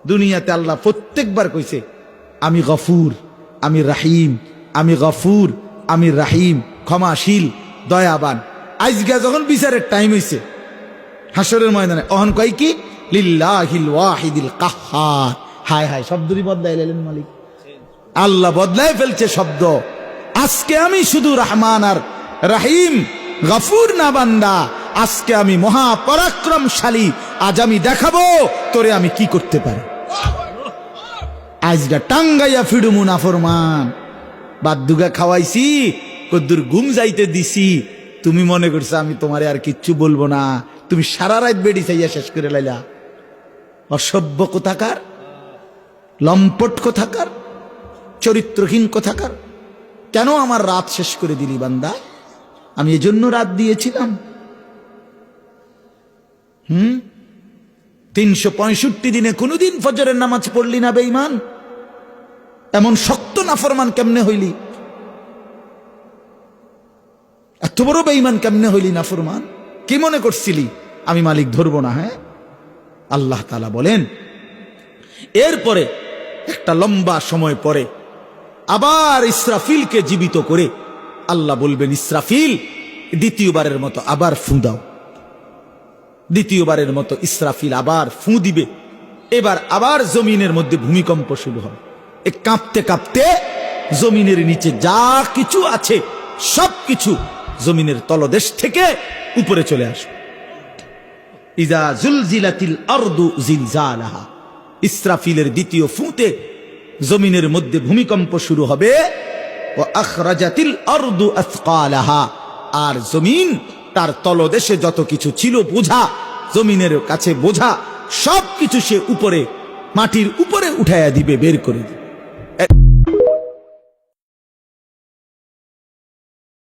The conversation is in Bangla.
দুনিয়াতে আল্লাহ প্রত্যেকবার কইছে আমি গফুর, আমি রাহিম, আমি গফুর, আমি রাহিম, ক্ষমাশীল, দয়াবান। আজকে যখন বিচারের টাইম হইছে হাসরের ময়দানে, অহন কয় কি লিল্লাহিল ওয়াহিদিল কাহ্হার। হায় হায়, শব্দই বদলাইলেন মালিক, আল্লাহ বদলাই ফেলছে শব্দ। আজকে আমি শুধু রহমান আর রাহিম, গফুর না বান্দা, আজকে আমি মহাপরাক্রমশালী। আজ আমি দেখাবো তোরে আমি কি করতে পারি। আজটা টাঙ্গাইয়া ফিডুমু নাফরমান, বাদ্দুগা খাওয়াইছি, কদ্দুর ঘুম যাইতে দিছি, তুমি মনে করছো আমি তোমারে আর কিচ্ছু বলবো না। তুমি সারা রাত বেড়ি চাইয়া শেষ করে লাইলা। অসভ্য কোথাকার, লম্পট কোথাকার, চরিত্রহীন কোথাকার। কেন আমার রাত শেষ করে দিলি বান্দা? আমি এজন্য রাত দিয়েছিলাম। 365 দিনে কোনদিন ফজরের নামাজ পড়লি না বেঈমান? এমন শক্ত নাফরমান কেমনে হইলি? এত বড় বেঈমান কেমনে হইলি নাফরমান? কি মনে করছিলি আমি মালিক ধরবো না? হ্যাঁ, আল্লাহ তাআলা বলেন এরপরে একটা লম্বা সময় পরে আবার ইসরাফিলকে জীবিত করে আল্লাহ বলবেন, ইসরাফিল দ্বিতীয়বারের মতো আবার ফু দাও। দ্বিতীয়বারের মতো ইসরাফিল আবার ফু দিবে। এবার আবার জমিনের মধ্যে ভূমিকম্প শুরু হবে। কাঁপতে কাঁপতে জমিনের নিচে যা কিছু আছে সবকিছু জমিনের তলদেশ থেকে উপরে চলে আসবে। ইজা জুলজিলাতিল আরদু জিলজালাহা, ইসরাফিলের দ্বিতীয় ফুঁতে জমিনের মধ্যে ভূমিকম্প শুরু হবে। ওয়া আখরাজাতিল আরদু আসকালাহা, আর জমিন তার তলদেশে যত কিছু ছিল বোঝা, জমিনের কাছে বোঝা সবকিছু সে উপরে মাটির উপরে উঠাইয়া দিবে, বের করে দিবে।